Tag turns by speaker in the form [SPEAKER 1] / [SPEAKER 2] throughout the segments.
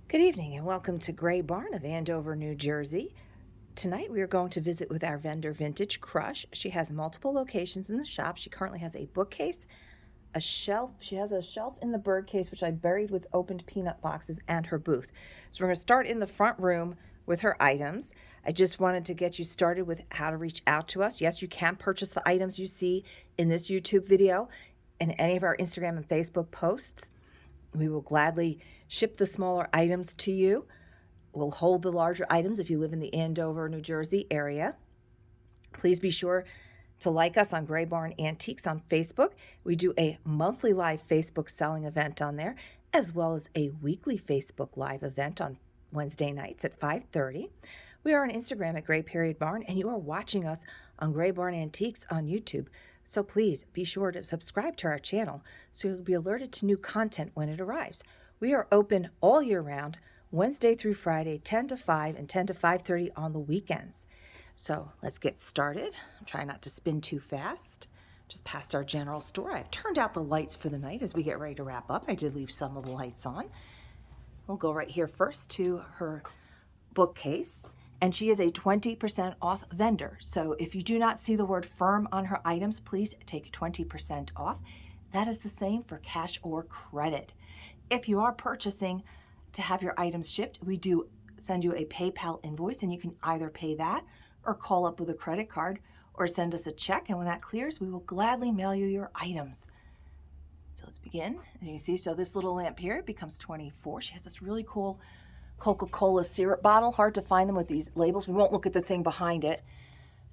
[SPEAKER 1] Good evening and welcome to Gray Barn of Andover, New Jersey. Tonight we are going to visit with our vendor Vintage Crush. She has multiple locations in the shop. She currently has a bookcase, a shelf. She has a shelf in the bird case which I buried with opened peanut boxes, and her booth. So we're going to start in the front room with her items. I just wanted to get you started with how to reach out to us. Yes, you can purchase the items you see in this YouTube video and any of our Instagram and Facebook posts. We will gladly ship the smaller items to you. We'll hold the larger items if you live in the Andover, New Jersey area. Please be sure to like us on Gray Barn Antiques on Facebook. We do a monthly live Facebook selling event on there, as well as a weekly Facebook live event on Wednesday nights at 5:30. We are on Instagram at Gray_Barn, and you are watching us on Gray Barn Antiques on YouTube. So please be sure to subscribe to our channel so you'll be alerted to new content when it arrives. We are open all year round, Wednesday through Friday, 10 to 5 and 10 to 5:30 on the weekends. So let's get started. I'm trying not to spin too fast. Just past our general store. I've turned out the lights for the night as we get ready to wrap up. I did leave some of the lights on. We'll go right here first to her bookcase. And she is a 20% off vendor. So if you do not see the word firm on her items, please take 20% off. That is the same for cash or credit. If you are purchasing to have your items shipped, we do send you a PayPal invoice, and you can either pay that or call up with a credit card or send us a check. And when that clears, we will gladly mail you your items. So let's begin. As you can see, so this little lamp here becomes 24. She has this really cool Coca-Cola syrup bottle. Hard to find them with these labels. We won't look at the thing behind it.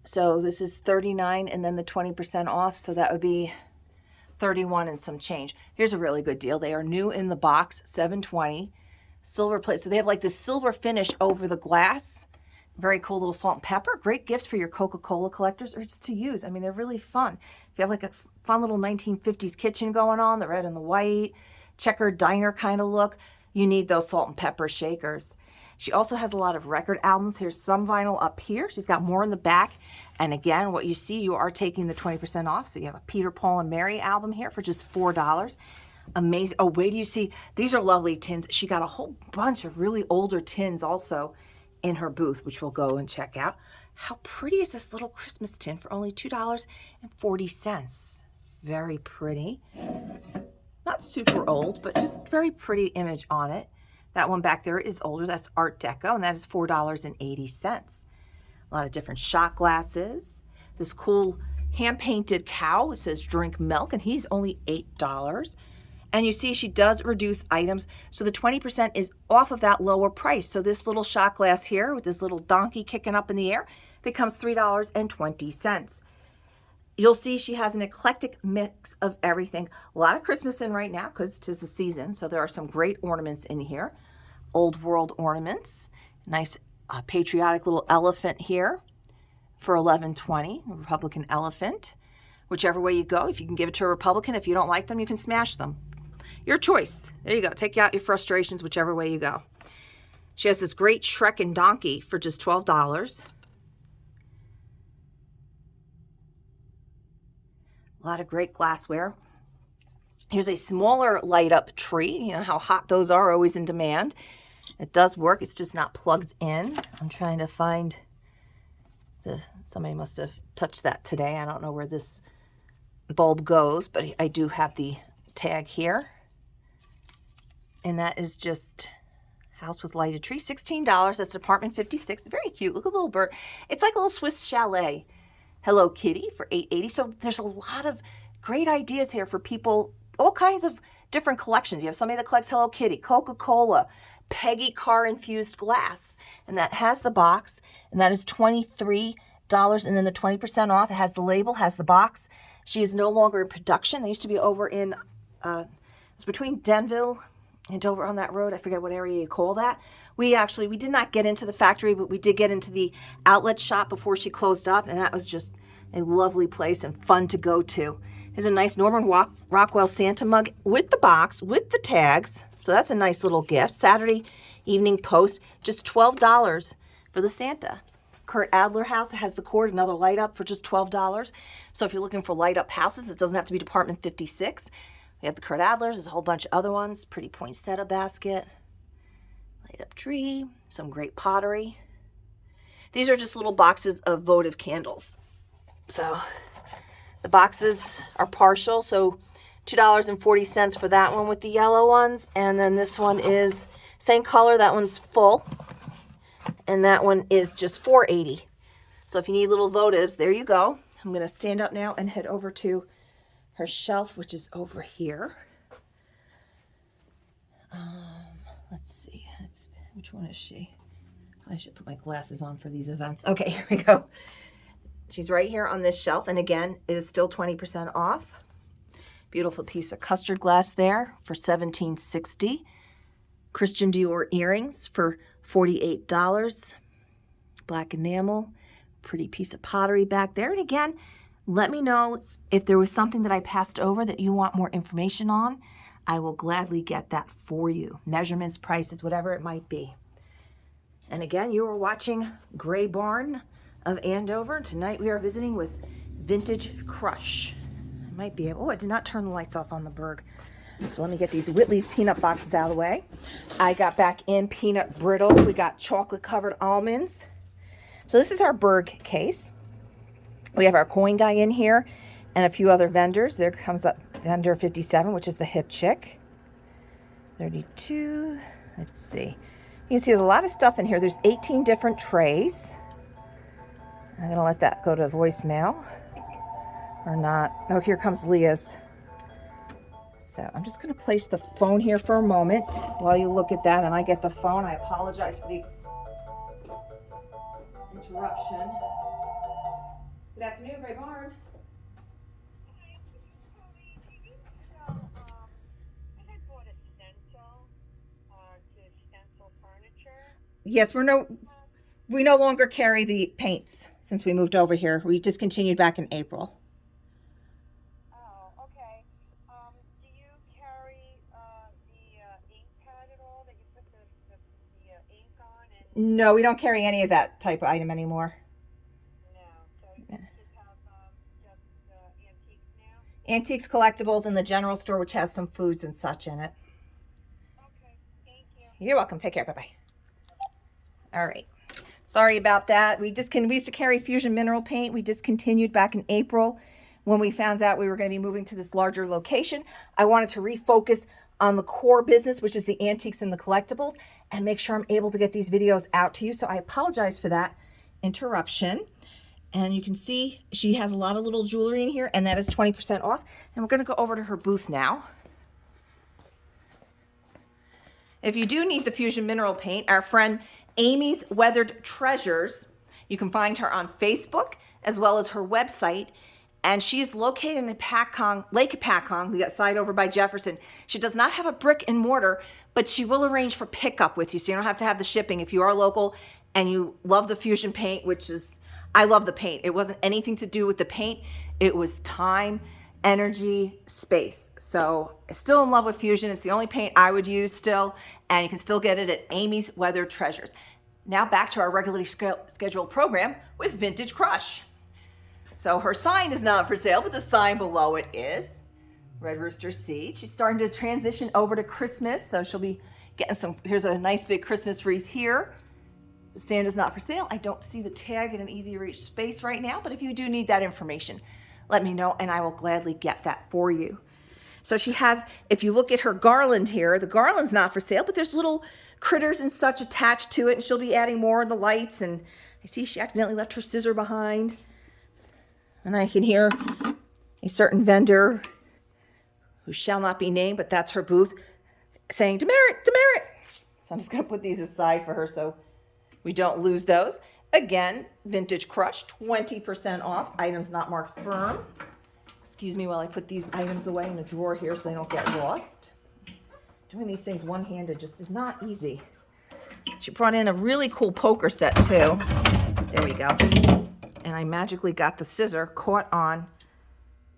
[SPEAKER 1] So this is $39 and then the 20% off. So that would be $31 and some change. Here's a really good deal. They are new in the box, $7.20. Silver plate. So they have like this silver finish over the glass. Very cool little salt and pepper. Great gifts for your Coca-Cola collectors or just to use. I mean, they're really fun. If you have like a fun little 1950s kitchen going on, the red and the white, checkered diner kind of look, you need those salt and pepper shakers. She also has a lot of record albums. Here's some vinyl up here. She's got more in the back. And again, what you see, you are taking the 20% off. So you have a Peter, Paul, and Mary album here for just $4. Amazing. Oh, wait, do you see? These are lovely tins. She got a whole bunch of really older tins also in her booth, which we'll go and check out. How pretty is this little Christmas tin for only $2.40? Very pretty. Not super old, but just very pretty image on it. That one back there is older. That's Art Deco, and that is $4.80. A lot of different shot glasses. This cool hand-painted cow. It says drink milk, and he's only $8. And you see she does reduce items. So the 20% is off of that lower price. So this little shot glass here with this little donkey kicking up in the air becomes $3.20. You'll see she has an eclectic mix of everything. A lot of Christmas in right now because 'tis the season. So there are some great ornaments in here. Old world ornaments. Nice patriotic little elephant here for $11.20. A Republican elephant. Whichever way you go. If you can give it to a Republican, if you don't like them, you can smash them. Your choice. There you go. Take out your frustrations whichever way you go. She has this great Shrek and donkey for just $12. A lot of great glassware. Here's a smaller light up tree. You know how hot those are, always in demand. It does work. It's just not plugged in. I'm trying to find somebody must have touched that today. I don't know where this bulb goes, but I do have the tag here. And that is just house with lighted tree, $16. That's apartment 56. Very cute. Look at the little bird. It's like a little Swiss chalet. Hello Kitty for $8.80. So there's a lot of great ideas here for people, all kinds of different collections. You have somebody that collects Hello Kitty, Coca-Cola, Peggy car infused glass, and that has the box, and that is $23. And then the 20% off, it has the label, has the box. She is no longer in production. They used to be over in, it's between Denville and Dover on that road. I forget what area you call that. We did not get into the factory, but we did get into the outlet shop before she closed up, and that was just a lovely place and fun to go to. Here's a nice Norman Rockwell Santa mug with the box, with the tags. So that's a nice little gift. Saturday Evening Post, just $12 for the Santa. Kurt Adler house that has the cord, another light up for just $12. So if you're looking for light up houses, it doesn't have to be Department 56. We have the Kurt Adlers, there's a whole bunch of other ones. Pretty poinsettia basket. Light up tree, some great pottery. These are just little boxes of votive candles. So the boxes are partial, so $2.40 for that one with the yellow ones. And then this one is same color, that one's full. And that one is just $4.80. So if you need little votives, there you go. I'm going to stand up now and head over to her shelf, which is over here. Let's see. Which one is she? I should put my glasses on for these events. Okay, here we go. She's right here on this shelf. And again, it is still 20% off. Beautiful piece of custard glass there for $17.60. Christian Dior earrings for $48. Black enamel. Pretty piece of pottery back there. And again, let me know if there was something that I passed over that you want more information on. I will gladly get that for you. Measurements, prices, whatever it might be. And again, you are watching Gray Barn of Andover. Tonight we are visiting with Vintage Crush. I might be able, I did not turn the lights off on the Berg. So let me get these Whitley's peanut boxes out of the way. I got back in peanut brittles. We got chocolate covered almonds. So this is our Berg case. We have our coin guy in here and a few other vendors. There comes up vendor 57, which is the hip chick. 32, let's see. You can see there's a lot of stuff in here. There's 18 different trays. I'm gonna let that go to voicemail or not. Oh, here comes Leah's. So I'm just gonna place the phone here for a moment while you look at that and I get the phone. I apologize for the interruption. Good afternoon, Gray Barn. Yes, we no longer carry the paints since we moved over here. We discontinued back in April.
[SPEAKER 2] Oh, okay. Do you carry the ink pad at all that you put the ink on? And
[SPEAKER 1] No, we don't carry any of that type of item anymore.
[SPEAKER 2] no, so you just have just antiques now?
[SPEAKER 1] Antiques, collectibles, in the general store, which has some foods and such in it.
[SPEAKER 2] Okay, thank you.
[SPEAKER 1] You're welcome. Take care. Bye-bye. All right. Sorry about that. We used to carry Fusion mineral paint. We discontinued back in April when we found out we were going to be moving to this larger location. I wanted to refocus on the core business, which is the antiques and the collectibles, and make sure I'm able to get these videos out to you. So I apologize for that interruption. And you can see she has a lot of little jewelry in here, and that is 20% off. And we're going to go over to her booth now. If you do need the Fusion mineral paint, our friend Amy's Weathered Treasures, you can find her on Facebook as well as her website. And she's located in Lake Packong, the side over by Jefferson. She does not have a brick and mortar, but she will arrange for pickup with you, so you don't have to have the shipping. If you are local and you love the Fusion paint, which is, I love the paint. It wasn't anything to do with the paint. It was time, energy, space. So still in love with Fusion. It's the only paint I would use still, and you can still get it at Amy's Weathered Treasures. Now back to our regularly scheduled program with Vintage Crush. So her sign is not for sale, but the sign below it is. Red Rooster Seed. She's starting to transition over to Christmas, so she'll be getting some, here's a nice big Christmas wreath here. The stand is not for sale. I don't see the tag in an easy reach space right now, but if you do need that information, let me know and I will gladly get that for you. So she has, if you look at her garland here, the garland's not for sale, but there's little critters and such attached to it, and she'll be adding more of the lights. And I see she accidentally left her scissor behind. And I can hear a certain vendor who shall not be named, but that's her booth, saying, demerit, demerit. So I'm just going to put these aside for her so we don't lose those. Again, Vintage Crush, 20% off, items not marked firm. Excuse me while I put these items away in a drawer here so they don't get lost. Doing these things one-handed just is not easy. She brought in a really cool poker set too. There we go. And I magically got the scissor caught on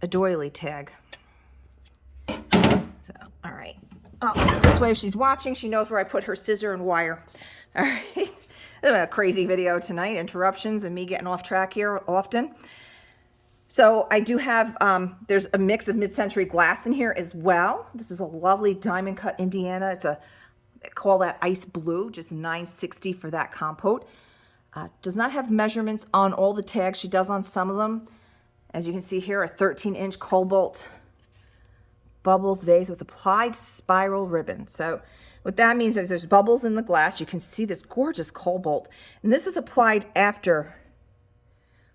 [SPEAKER 1] a doily tag. So, all right. Oh, this way if she's watching, she knows where I put her scissor and wire. All right. This is a crazy video tonight. Interruptions and me getting off track here often. So I do have, there's a mix of mid-century glass in here as well. This is a lovely diamond cut Indiana. call that ice blue, just $9.60 for that compote. Does not have measurements on all the tags. She does on some of them. As you can see here, a 13-inch cobalt bubbles vase with applied spiral ribbon. So what that means is there's bubbles in the glass. You can see this gorgeous cobalt. And this is applied after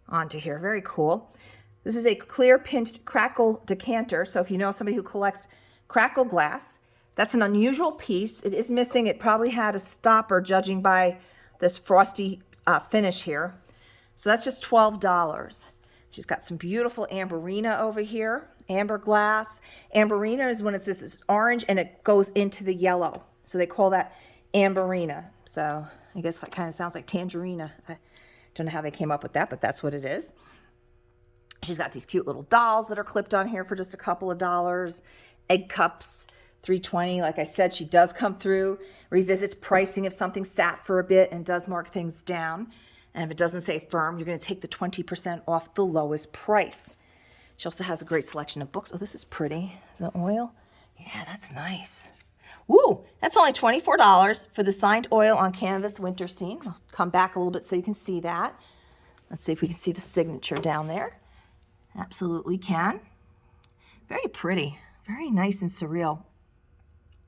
[SPEAKER 1] onto here. Very cool. This is a clear pinched crackle decanter. So if you know somebody who collects crackle glass, that's an unusual piece. It is missing. It probably had a stopper judging by this frosty finish here. So that's just $12. She's got some beautiful amberina over here, amber glass. Amberina is when it's this orange and it goes into the yellow. So they call that amberina. So I guess that kind of sounds like tangerina. I don't know how they came up with that, but that's what it is. She's got these cute little dolls that are clipped on here for just a couple of dollars. Egg cups, $3.20. Like I said, she does come through, revisits pricing if something sat for a bit, and does mark things down. And if it doesn't say firm, you're going to take the 20% off the lowest price. She also has a great selection of books. Oh, this is pretty. Is that oil? Yeah, that's nice. Woo! That's only $24 for the signed oil on canvas winter scene. I'll come back a little bit so you can see that. Let's see if we can see the signature down there. Absolutely can. Very pretty. Very nice and surreal.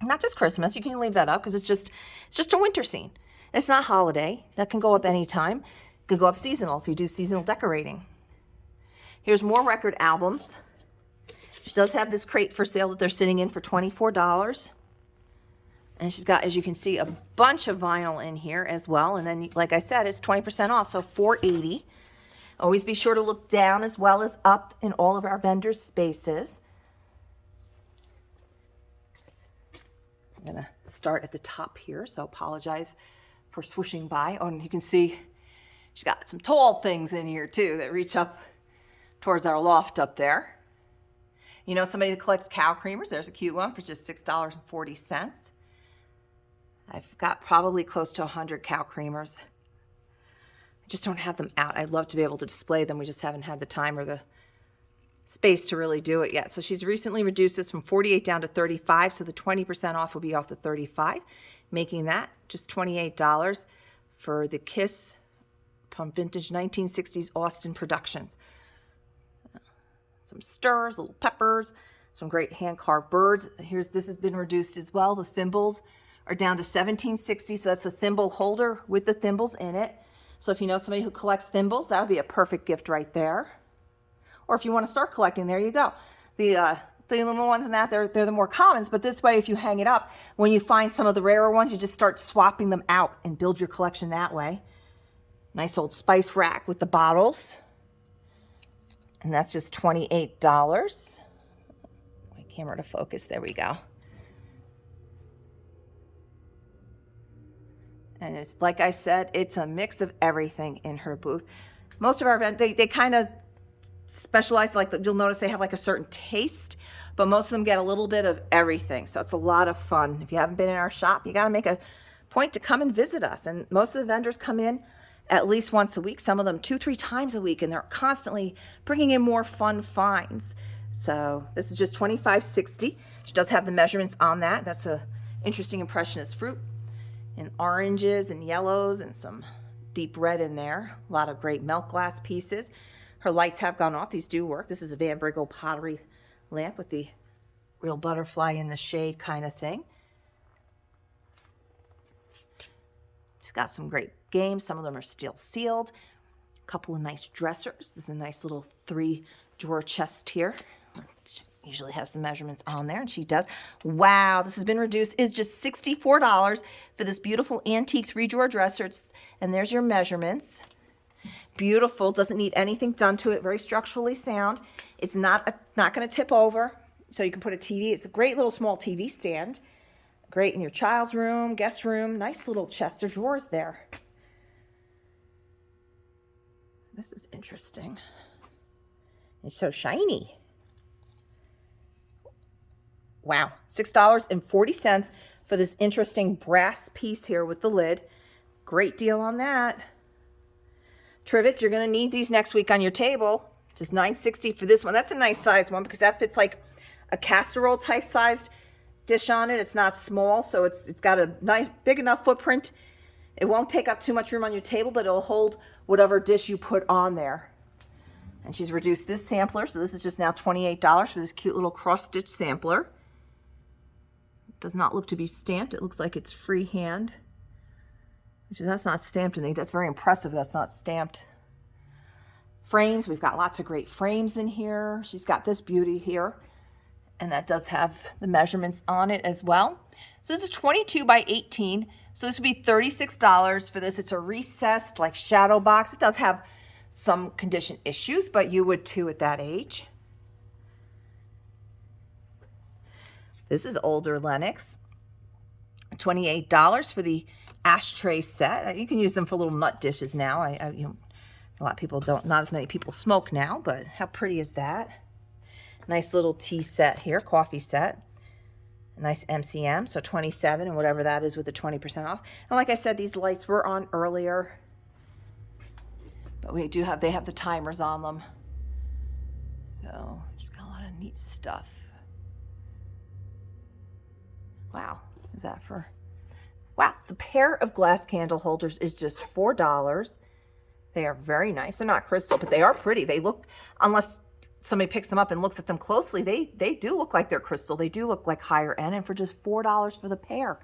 [SPEAKER 1] Not just Christmas. You can leave that up because it's just a winter scene. It's not holiday. That can go up anytime. It could go up seasonal if you do seasonal decorating. Here's more record albums. She does have this crate for sale that they're sitting in for $24. And she's got, as you can see, a bunch of vinyl in here as well. And then, like I said, it's 20% off, so $4.80. Always be sure to look down as well as up in all of our vendors' spaces. I'm going to start at the top here, so apologize for swooshing by. Oh, and you can see she's got some tall things in here, too, that reach up towards our loft up there. You know, somebody that collects cow creamers, there's a cute one for just $6.40. I've got probably close to 100 cow creamers. I just don't have them out. I'd love to be able to display them. We just haven't had the time or the space to really do it yet. So she's recently reduced this from 48 down to 35, so the 20% off will be off the 35, making that just $28 for the Kiss from vintage 1960s Austin Productions. Some stirs, little peppers, some great hand-carved birds. This has been reduced as well. The thimbles are down to $17.60, so that's the thimble holder with the thimbles in it. So if you know somebody who collects thimbles, that would be a perfect gift right there. Or if you want to start collecting, there you go. The little ones and that, they're the more commons, but this way, if you hang it up, when you find some of the rarer ones, you just start swapping them out and build your collection that way. Nice old spice rack with the bottles. And that's just $28. My camera to focus, there we go. And it's, like I said, it's a mix of everything in her booth. Most of our events, they kind of specialize, like you'll notice they have like a certain taste, but most of them get a little bit of everything. So it's a lot of fun. If you haven't been in our shop, you got to make a point to come and visit us. And most of the vendors come in at least once a week, some of them 2-3 times a week, and they're constantly bringing in more fun finds. So this is just $25.60. She does have the measurements on that. That's a interesting impressionist fruit, and oranges and yellows and some deep red in there. A lot of great milk glass pieces. Her lights have gone off. These do work. This is a Van Briggle pottery lamp with the real butterfly in the shade kind of thing. She's got some great games. Some of them are still sealed. A couple of nice dressers. This is a nice little 3-drawer chest here. Usually has the measurements on there, and she does. Wow, this has been reduced. It's just $64 for this beautiful antique 3-drawer dresser. And there's your measurements. Beautiful. Doesn't need anything done to it. Very structurally sound. It's not going to tip over, so you can put a TV. It's a great little small TV stand. Great in your child's room, guest room. Nice little chest of drawers there. This is interesting. It's so shiny. Wow, $6.40 for this interesting brass piece here with the lid. Great deal on that. Trivets, you're going to need these next week on your table. Just $9.60 for this one. That's a nice size one because that fits like a casserole type sized dish on it. It's not small, so it's got a nice, big enough footprint. It won't take up too much room on your table, but it'll hold whatever dish you put on there. And she's reduced this sampler, so this is just now $28 for this cute little cross-stitch sampler. It does not look to be stamped. It looks like it's freehand. That's not stamped, and that's very impressive. That's not stamped. Frames, we've got lots of great frames in here. She's got this beauty here, and that does have the measurements on it as well. So this is 22 by 18, so this would be $36 for this. It's a recessed, like, shadow box. It does have some condition issues, but you would too at that age. This is older Lenox. $28 for the ashtray set. You can use them for little nut dishes now. You know, a lot of people don't, not as many people smoke now, but how pretty is that? Nice little tea set here, coffee set. A nice MCM, so 27 and whatever that is with the 20% off. And like I said, these lights were on earlier, but they have the timers on them. So just got a lot of neat stuff. Wow, is that for? Wow, the pair of glass candle holders is just $4. They are very nice. They're not crystal, but they are pretty. They look, unless somebody picks them up and looks at them closely, they do look like they're crystal. They do look like higher end, and for just $4 for the pair.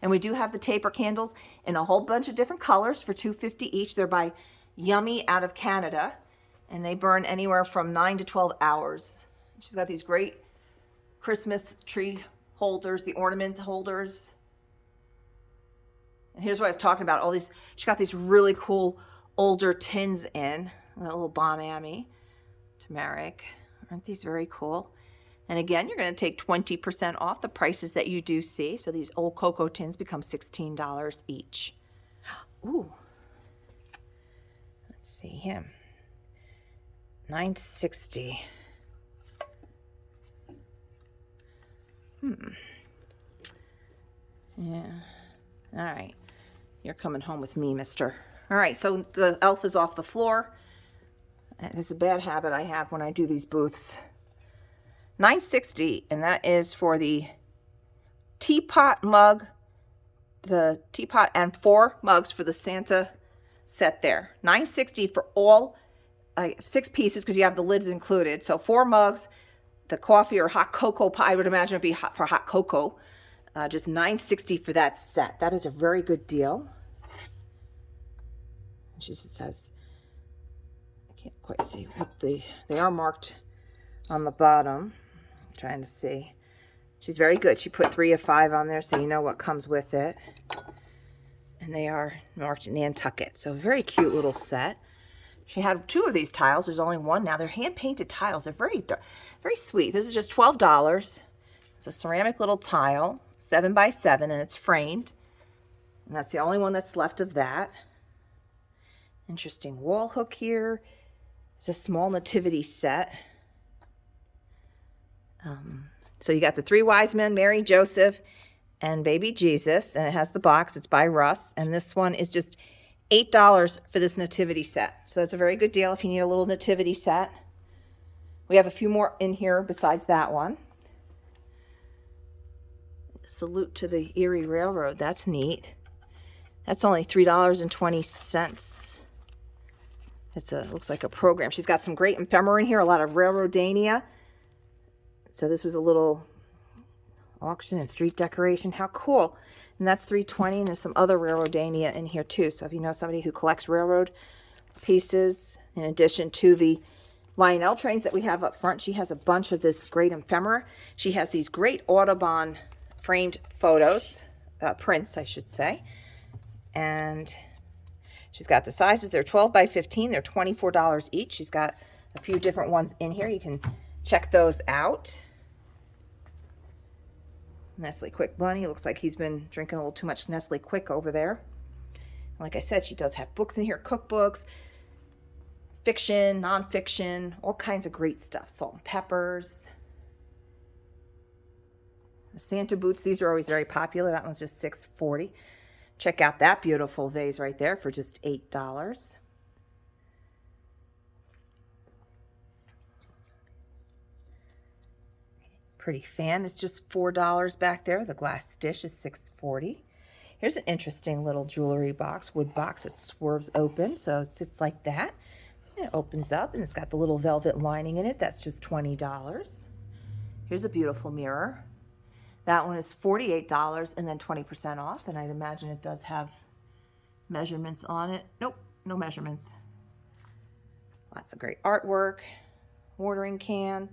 [SPEAKER 1] And we do have the taper candles in a whole bunch of different colors for $2.50 each. They're by Yummy out of Canada, and they burn anywhere from 9 to 12 hours. She's got these great Christmas tree holders, the ornament holders. And here's what I was talking about. All these, she's got these really cool older tins in. A little Bonami, turmeric. Aren't these very cool? And again, you're going to take 20% off the prices that you do see. So these old cocoa tins become $16 each. Ooh. Let's see him. $9.60. Yeah. All right. You're coming home with me, mister. All right, so the elf is off the floor. It's a bad habit I have when I do these booths. $9.60, and that is for the teapot mug, the teapot, and 4 mugs for the Santa set there. $9.60 for all 6 pieces, because you have the lids included. So 4 mugs, the coffee or hot cocoa pot, I would imagine it'd be hot for hot cocoa. Just $9.60 for that set. That is a very good deal. She just has, I can't quite see what they are marked on the bottom. I'm trying to see. She's very good. She put 3 of 5 on there, so you know what comes with it. And they are marked Nantucket. So very cute little set. She had 2 of these tiles. There's only 1 now. They're hand-painted tiles. They're very, very sweet. This is just $12. It's a ceramic little tile, 7 by 7, and it's framed. And that's the only one that's left of that. Interesting wall hook here. It's a small nativity set. So you got the 3 wise men, Mary, Joseph, and baby Jesus, and it has the box. It's by Russ, and this one is just $8 for this nativity set. So it's a very good deal if you need a little nativity set. We have a few more in here besides that one. Salute to the Erie Railroad. That's neat. That's only $3.20. Looks like a program. She's got some great ephemera in here, a lot of Railroadania. So this was a little auction and street decoration. How cool. And that's $3.20, and there's some other Railroadania in here too. So if you know somebody who collects railroad pieces, in addition to the Lionel trains that we have up front, she has a bunch of this great ephemera. She has these great Audubon framed photos, prints, I should say. And she's got the sizes. They're 12 by 15. They're $24 each. She's got a few different ones in here. You can check those out. Nestle Quick Bunny. Looks like he's been drinking a little too much Nestle Quick over there. Like I said, she does have books in here, cookbooks, fiction, nonfiction, all kinds of great stuff. Salt and peppers. The Santa boots. These are always very popular. That one's just $6.40. Check out that beautiful vase right there for just $8. pretty fan is just $4 back there. The glass dish is $6.40. Here's an interesting little jewelry box, wood box. It swerves open, so it sits like that. And it opens up, and it's got the little velvet lining in it. That's just $20. Here's a beautiful mirror. That one is $48 and then 20% off, and I'd imagine it does have measurements on it. Nope, no measurements. Lots of great artwork. Watering can.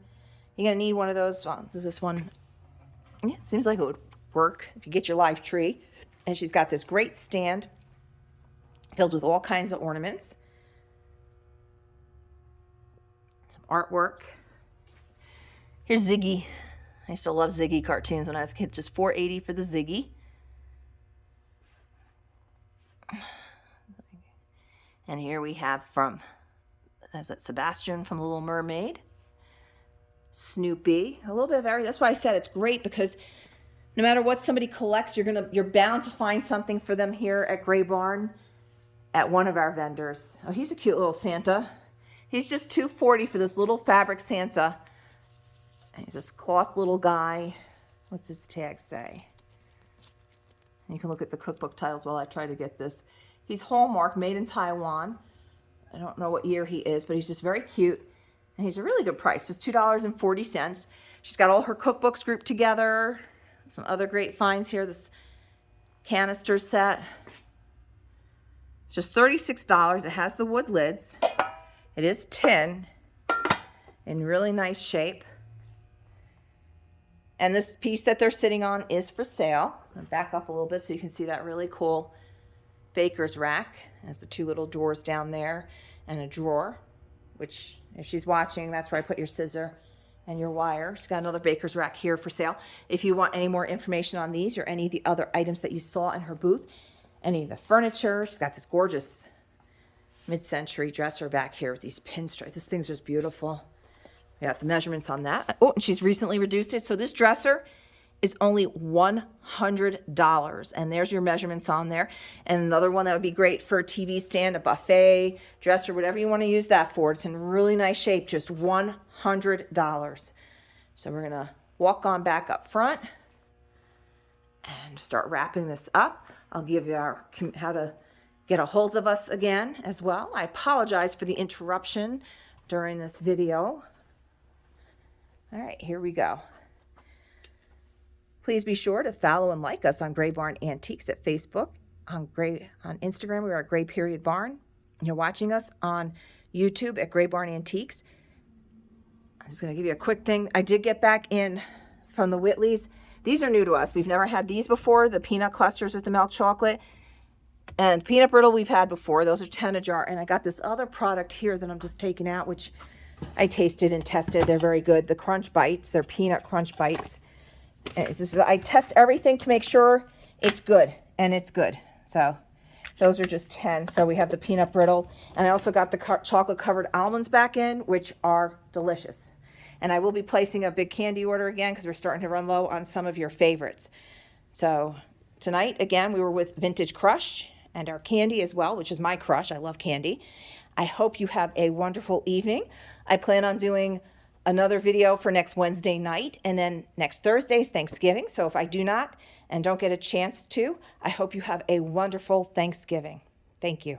[SPEAKER 1] You're going to need one of those. Well, does this one, yeah, it seems like it would work if you get your live tree. And she's got this great stand filled with all kinds of ornaments. Some artwork. Here's Ziggy. I used to love Ziggy cartoons when I was a kid. Just $4.80 for the Ziggy. And here we have there's that Sebastian from The Little Mermaid. Snoopy. A little bit of everything. That's why I said it's great, because no matter what somebody collects, you're bound to find something for them here at Gray Barn at one of our vendors. Oh, he's a cute little Santa. He's just $2.40 for this little fabric Santa. He's this cloth little guy. What's his tag say? You can look at the cookbook titles while I try to get this. He's Hallmark, made in Taiwan. I don't know what year he is, but he's just very cute. And he's a really good price, just $2.40. She's got all her cookbooks grouped together. Some other great finds here. This canister set. It's just $36. It has the wood lids. It is tin in really nice shape. And this piece that they're sitting on is for sale. I'll back up a little bit so you can see that really cool baker's rack. It has the two little drawers down there and a drawer, which if she's watching, that's where I put your scissor and your wire. She's got another baker's rack here for sale. If you want any more information on these or any of the other items that you saw in her booth, any of the furniture, she's got this gorgeous mid-century dresser back here with these pinstripes. This thing's just beautiful. We got the measurements on that. Oh, and she's recently reduced it. So this dresser is only $100. And there's your measurements on there. And another one that would be great for a TV stand, a buffet, dresser, whatever you want to use that for. It's in really nice shape, just $100. So we're going to walk on back up front and start wrapping this up. I'll give you how to get a hold of us again as well. I apologize for the interruption during this video. All right, here we go. Please be sure to follow and like us on Gray Barn Antiques at Facebook. On Instagram, we are at Gray Barn. You're watching us on YouTube at Gray Barn Antiques. I'm just going to give you a quick thing. I did get back in from the Whitleys. These are new to us. We've never had these before, the peanut clusters with the milk chocolate. And peanut brittle we've had before. Those are 10 a jar. And I got this other product here that I'm just taking out, which I tasted and tested. They're very good. The Crunch Bites. They're peanut Crunch Bites. I test everything to make sure it's good, and it's good. So those are just 10. So we have the peanut brittle. And I also got the chocolate-covered almonds back in, which are delicious. And I will be placing a big candy order again because we're starting to run low on some of your favorites. So tonight, again, we were with Vintage Crush and our candy as well, which is my crush. I love candy. I hope you have a wonderful evening. I plan on doing another video for next Wednesday night, and then next Thursday is Thanksgiving. So if I do not and don't get a chance to, I hope you have a wonderful Thanksgiving. Thank you.